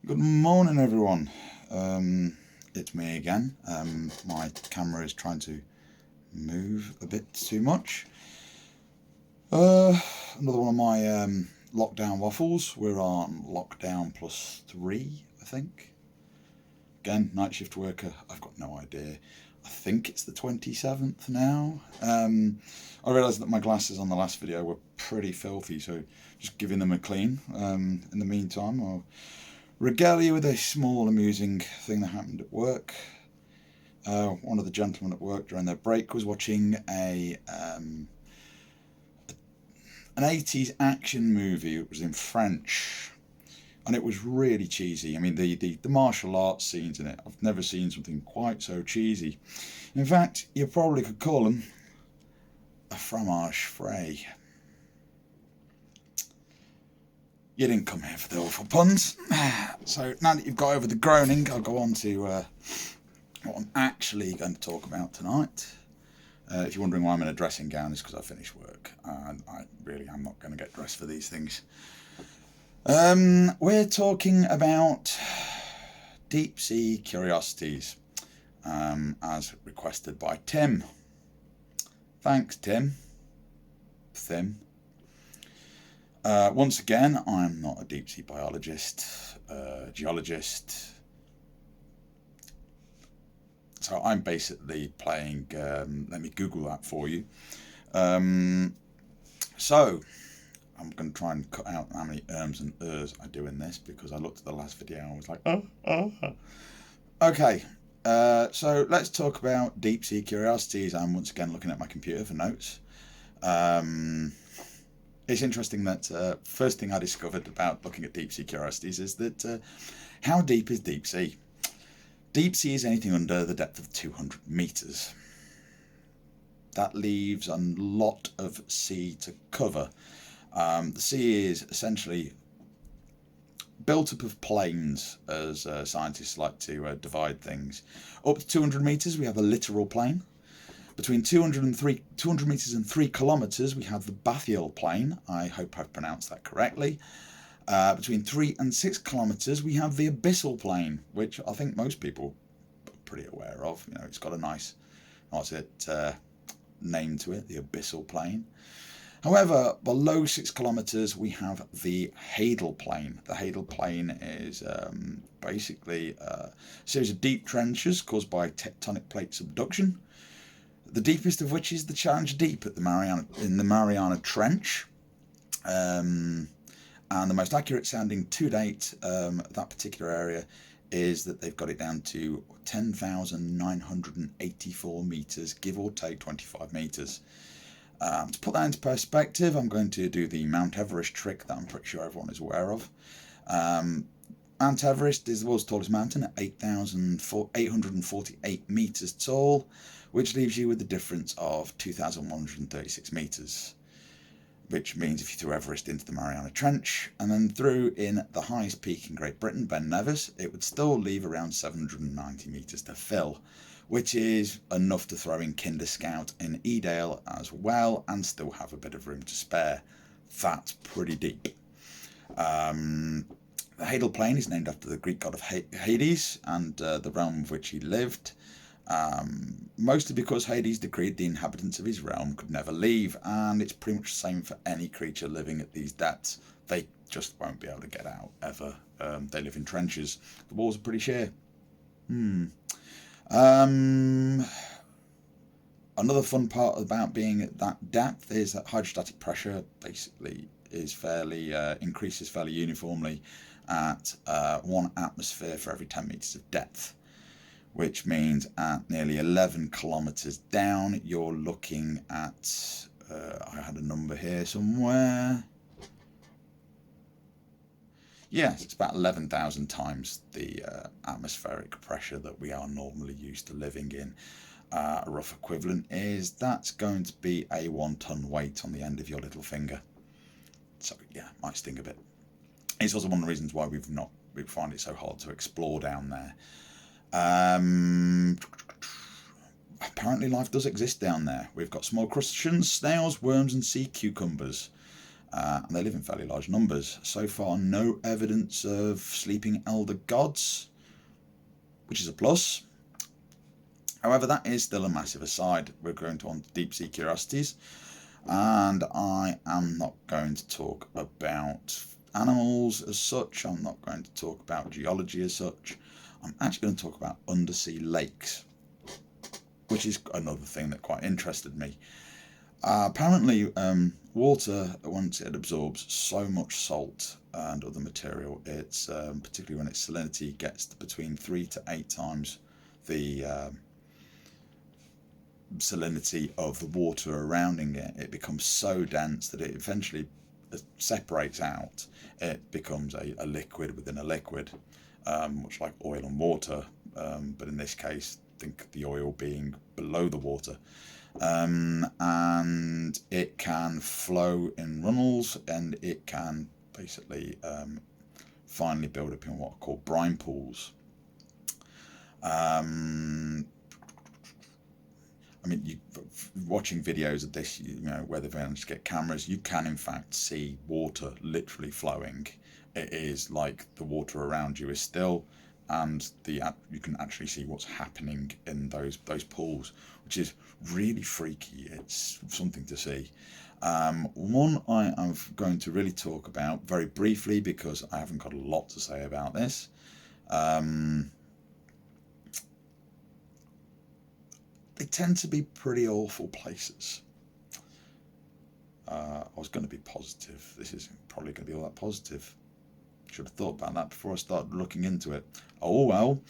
Good morning, everyone. It's me again. My camera is trying to move a bit too much. Another one of my lockdown waffles. We're on lockdown +3, I think. Again, night shift worker. I've got no idea. I think it's the 27th now. I realised that my glasses on the last video were pretty filthy, so just giving them a clean. In the meantime, I'll regale you with a small amusing thing that happened at work. One of the gentlemen at work during their break was watching an 80s action movie. It was in French, and it was really cheesy. I mean, the martial arts scenes in it, I've never seen something quite so cheesy. In fact, you probably could call them a fromage frais. You didn't come here for the awful puns. So now that you've got over the groaning, I'll go on to what I'm actually going to talk about tonight. If you're wondering why I'm in a dressing gown, it's because I finished work. And I really am not going to get dressed for these things. We're talking about deep sea curiosities, as requested by Tim. Thanks, Tim. Once again, I'm not a deep sea biologist, geologist, so I'm basically playing, let me Google that for you. So I'm going to try and cut out how many erms and ers I do in this, because I looked at the last video and I was like, Okay, so let's talk about deep sea curiosities. I'm once again looking at my computer for notes. It's interesting that first thing I discovered about looking at deep sea curiosities is that how deep is deep sea? Deep sea is anything under the depth of 200 meters. That leaves a lot of sea to cover. The sea is essentially built up of plains, as scientists like to divide things. Up to 200 meters, we have a littoral plain. Between 200 meters and 3 kilometers, we have the bathyal plain. I hope I've pronounced that correctly. Between 3 and 6 kilometers, we have the abyssal plain, which I think most people are pretty aware of. You know, it's got a nice, name to it, the abyssal plain. However, below 6 kilometers, we have the hadal plain. The hadal plain is basically a series of deep trenches caused by tectonic plate subduction. The deepest of which is the Challenger Deep at in the Mariana Trench. And the most accurate sounding to date, that particular area, is that they've got it down to 10,984 meters, give or take 25 meters. To put that into perspective, I'm going to do the Mount Everest trick that I'm pretty sure everyone is aware of. Mount Everest is the world's tallest mountain at 8,848 meters tall, which leaves you with the difference of 2,136 meters. Which means if you threw Everest into the Mariana Trench and then threw in the highest peak in Great Britain, Ben Nevis, it would still leave around 790 meters to fill, which is enough to throw in Kinder Scout in Edale as well and still have a bit of room to spare. That's pretty deep. The hadal plain is named after the Greek god of Hades and the realm of which he lived. Mostly because Hades decreed the inhabitants of his realm could never leave, and it's pretty much the same for any creature living at these depths. They just won't be able to get out ever. They live in trenches. The walls are pretty sheer. Another fun part about being at that depth is that hydrostatic pressure basically is increases fairly uniformly at 1 atmosphere for every 10 meters of depth. Which means at nearly 11 kilometers down, you're looking at, I had a number here somewhere. Yes, it's about 11,000 times the atmospheric pressure that we are normally used to living in. A rough equivalent is that's going to be a 1 ton weight on the end of your little finger. So yeah, might sting a bit. It's also one of the reasons why we find it so hard to explore down there. Apparently life does exist down there. We've got small crustaceans, snails, worms and sea cucumbers. and they live in fairly large numbers. So far, no evidence of sleeping elder gods, which is a plus. However, that is still a massive aside. We're going to on deep sea curiosities, and I am not going to talk about animals as such. I'm not going to talk about geology as such. I'm actually going to talk about undersea lakes, which is another thing that quite interested me. Apparently, water, once it absorbs so much salt and other material, it's particularly when its salinity gets to between 3 to 8 times the salinity of the water surrounding it, it becomes so dense that it eventually separates out. It becomes a liquid within a liquid, much like oil and water, but in this case, think the oil being below the water. And it can flow in runnels, and it can basically finally build up in what are called brine pools. I mean, watching videos of this, where they've managed to get cameras, you can in fact see water literally flowing. It is like the water around you is still, and you can actually see what's happening in those pools, which is really freaky. It's something to see. One I am going to really talk about very briefly, because I haven't got a lot to say about this. They tend to be pretty awful places. I was going to be positive. This isn't probably going to be all that positive. Should have thought about that before I started looking into it. Oh well.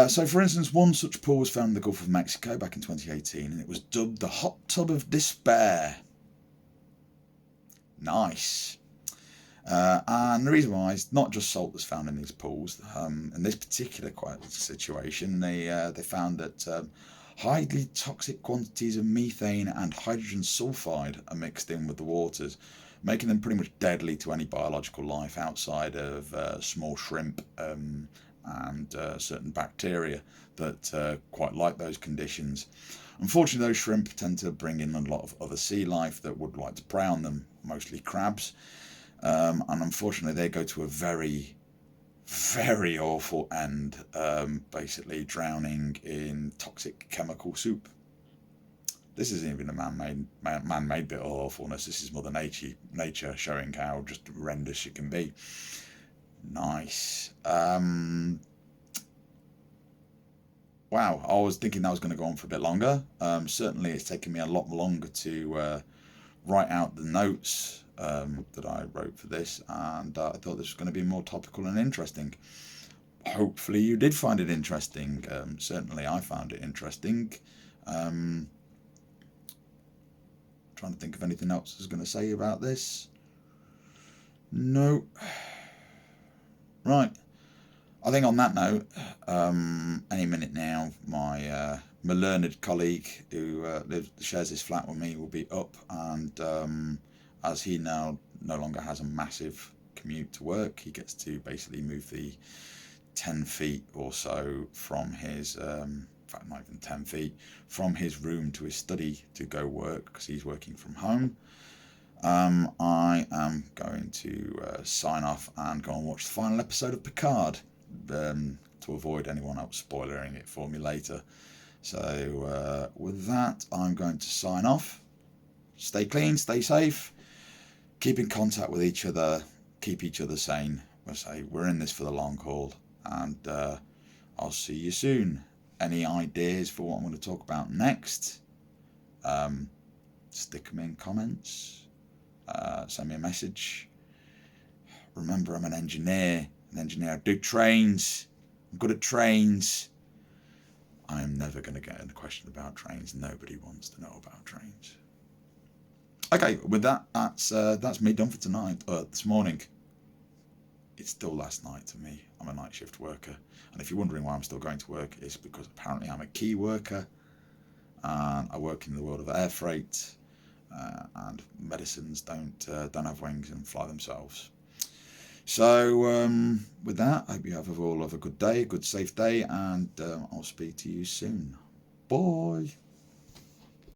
So for instance, one such pool was found in the Gulf of Mexico back in 2018, and it was dubbed the Hot Tub of Despair. Nice. And the reason why is not just salt that's found in these pools. In this particular situation, they found that highly toxic quantities of methane and hydrogen sulfide are mixed in with the waters, making them pretty much deadly to any biological life outside of small shrimp and certain bacteria that quite like those conditions. Unfortunately, those shrimp tend to bring in a lot of other sea life that would like to prey on them, mostly crabs. And unfortunately, they go to a very, very awful end, basically drowning in toxic chemical soup. This isn't even a man-made bit of awfulness. This is Mother Nature showing how just horrendous she can be. Nice. Wow, I was thinking that was going to go on for a bit longer. Certainly, it's taken me a lot longer to write out the notes that I wrote for this, and I thought this was going to be more topical and interesting. Hopefully you did find it interesting. Certainly I found it interesting. Trying to think of anything else I was going to say about this. No. Right. I think on that note, any minute now, my learned colleague who shares this flat with me will be up, and as he now no longer has a massive commute to work, he gets to basically move the 10 feet or so from his, in fact not even 10 feet, from his room to his study to go work, because he's working from home. I am going to sign off and go and watch the final episode of Picard, to avoid anyone else spoiling it for me later. So with that, I'm going to sign off. Stay clean, stay safe, keep in contact with each other, keep each other sane. We're in this for the long haul, and I'll see you soon. Any ideas for what I'm going to talk about next? Stick them in comments. Send me a message. Remember, I'm an engineer. I do trains. I'm good at trains. I am never going to get a question about trains. Nobody wants to know about trains. Okay, with that, that's me done for tonight. This morning. It's still last night to me. I'm a night shift worker, and if you're wondering why I'm still going to work, it's because apparently I'm a key worker, and I work in the world of air freight, and medicines don't have wings and fly themselves. So with that, I hope you all have a good day, a good safe day, and I'll speak to you soon. Bye.